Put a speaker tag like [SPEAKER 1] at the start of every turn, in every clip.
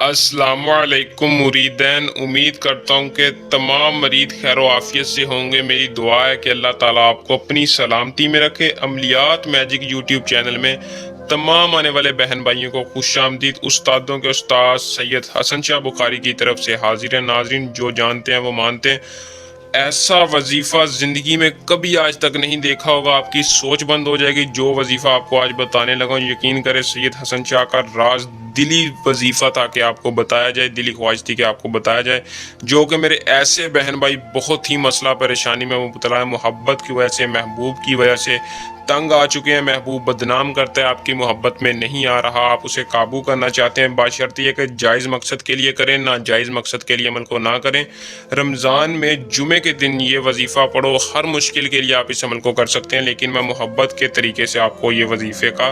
[SPEAKER 1] السلام علیکم مریدین، امید کرتا ہوں کہ تمام مرید خیر و عافیت سے ہوں گے۔ میری دعا ہے کہ اللہ تعالیٰ آپ کو اپنی سلامتی میں رکھے۔ عملیات میجک یوٹیوب چینل میں تمام آنے والے بہن بھائیوں کو خوش آمدید۔ استادوں کے استاد سید حسن شاہ بخاری کی طرف سے حاضر ہیں۔ ناظرین، جو جانتے ہیں وہ مانتے ہیں۔ ایسا وظیفہ زندگی میں کبھی آج تک نہیں دیکھا ہوگا، آپ کی سوچ بند ہو جائے گی۔ جو وظیفہ آپ کو آج بتانے لگا ہوں، یقین کرے سید حسن شاہ کا راز دلی وظیفہ تھا کہ آپ کو بتایا جائے، دلی خواہش تھی کہ آپ کو بتایا جائے، جو کہ میرے ایسے بہن بھائی بہت ہی مسئلہ پریشانی میں مبتلا ہے، محبت کی وجہ سے، محبوب کی وجہ سے تنگ آ چکے ہیں، محبوب بدنام کرتا ہے، آپ کی محبت میں نہیں آ رہا، آپ اسے قابو کرنا چاہتے ہیں، بشرط یہ کہ جائز مقصد کے لیے کریں، ناجائز مقصد کے لیے عمل کو نہ کریں۔ رمضان میں جمعے کے دن یہ وظیفہ پڑھو، ہر مشکل کے لیے آپ اس عمل کو کر سکتے ہیں، لیکن میں محبت کے طریقے سے آپ کو یہ وظیفے کا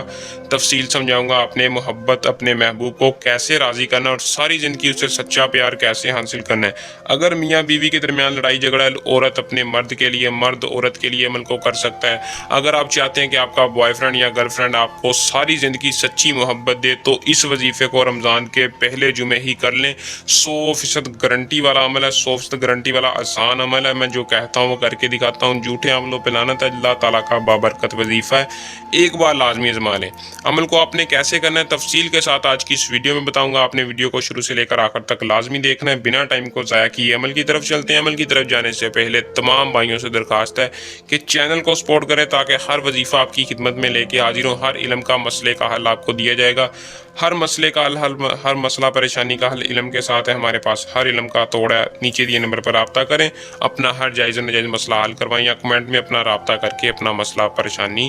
[SPEAKER 1] تفصیل سمجھاؤں گا۔ اپنے محبت، اپنے محبوب کو کیسے راضی کرنا اور ساری زندگی اسے سچا پیار کیسے حاصل کرنا ہے۔ اگر میاں بیوی کے درمیان لڑائی جھگڑا ہے، عورت اپنے مرد کے لیے، مرد عورت کے لیے عمل کو کر سکتا ہے۔ اگر آپ چاہتے ہیں کہ آپ کا بوائے فرینڈ یا گرل فرینڈ آپ کو ساری زندگی سچی محبت دے، تو اس وظیفے کو رمضان کے پہلے جمعے ہی کر لیں۔ 100% گارنٹی والا عمل ہے، 100% گارنٹی والا آسان عمل ہے۔ میں جو کہتا ہوں وہ کر کے دکھاتا ہوں۔ جھوٹے عملوں پہ لعنت ہے۔ اللہ تعالیٰ کا بابرکت وظیفہ ہے، ایک بار لازمی آزما لیں۔ عمل کو آپ نے کیسے کرنا ہے تفصیل کے ساتھ آج کی اس ویڈیو میں بتاؤں گا۔ آپ نے ویڈیو کو شروع سے لے کر آخر تک لازمی دیکھنا ہے، بنا ٹائم کو ضائع کیے عمل کی طرف چلتے ہیں۔ عمل کی طرف جانے سے پہلے تمام بھائیوں سے درخواست ہے کہ چینل کو سپورٹ کریں، تاکہ ہر وظیفہ آپ کی خدمت میں لے کے حاضر ہوں۔ ہر علم کا مسئلے کا حل آپ کو دیا جائے گا، ہر مسئلے کا حل، ہر مسئلہ پریشانی کا حل علم کے ساتھ ہے ہمارے پاس، ہر علم کا توڑ ہے۔ نیچے دیے نمبر پر رابطہ کریں، اپنا ہر جائز و ناجائز مسئلہ حل کروائیں، یا کمنٹ میں اپنا رابطہ کر کے اپنا مسئلہ پریشانی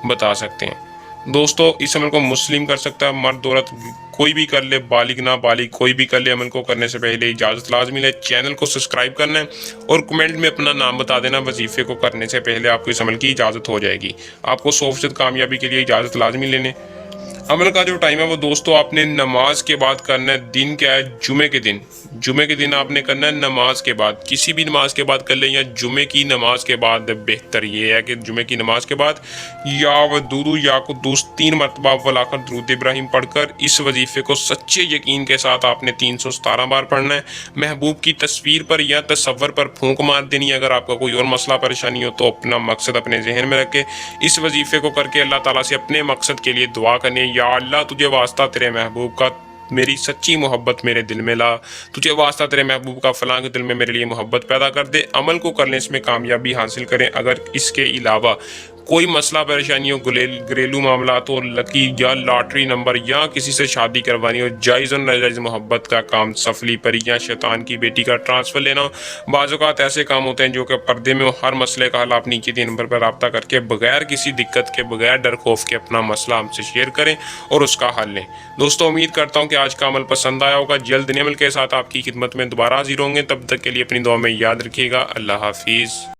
[SPEAKER 1] بتا سکتے ہیں۔ دوستو، اس عمل کو مسلم کر سکتا ہے، مرد عورت کوئی بھی کر لے، بالغ نابالغ کوئی بھی کر لے۔ عمل کو کرنے سے پہلے اجازت لازمی لے، چینل کو سبسکرائب کرنا ہے اور کمنٹ میں اپنا نام بتا دینا۔ وظیفے کو کرنے سے پہلے آپ کو اس عمل کی اجازت ہو جائے گی۔ آپ کو 100% کامیابی کے لیے اجازت لازمی لینے۔ عمل کا جو ٹائم ہے وہ دوستو آپ نے نماز کے بعد کرنا ہے۔ دن کیا ہے؟ جمعے کے دن۔ جمعے کے دن آپ نے کرنا ہے نماز کے بعد، کسی بھی نماز کے بعد کر لیں، یا جمعے کی نماز کے بعد بہتر یہ ہے کہ جمعے کی نماز کے بعد یا ودودو یا قدوس 3 مرتبہ ولاخر درود ابراہیم پڑھ کر اس وظیفے کو سچے یقین کے ساتھ آپ نے 317 بار پڑھنا ہے۔ محبوب کی تصویر پر یا تصور پر پھونک مار دینی ہے۔ اگر آپ کا کوئی اور مسئلہ پریشانی ہو تو اپنا مقصد اپنے ذہن میں رکھے، اس وظیفے کو کر کے اللہ تعالیٰ سے اپنے مقصد کے لیے دعا کرنی ہے۔ یا اللہ، تجھے واسطہ تیرے محبوب کا میری سچی محبت میرے دل میں لا، تجھے واسطہ تیرے محبوب کا فلاں کے دل میں میرے لیے محبت پیدا کر دے۔ عمل کو کرنے اس میں کامیابی حاصل کریں۔ اگر اس کے علاوہ کوئی مسئلہ پریشانی ہو، گھریلو معاملات ہو، لکی یا لاٹری نمبر، یا کسی سے شادی کروانی ہو، جائز اور ناجائز محبت کا کام، سفلی پری یا شیطان کی بیٹی کا ٹرانسفر لینا ہو، بعض اوقات ایسے کام ہوتے ہیں جو کہ پردے میں ہو، ہر مسئلے کا حل آپ نیچے دے نمبر پر رابطہ کر کے بغیر کسی دقت کے، بغیر ڈر خوف کے اپنا مسئلہ ہم سے شیئر کریں اور اس کا حل لیں۔ دوستو، امید کرتا ہوں کہ آج کا عمل پسند آیا ہوگا۔ جلد نئے عمل کے ساتھ آپ کی خدمت میں دوبارہ حاضر ہوں گے، تب تک کے لیے اپنی دعا میں یاد رکھیے گا۔ اللہ حافظ۔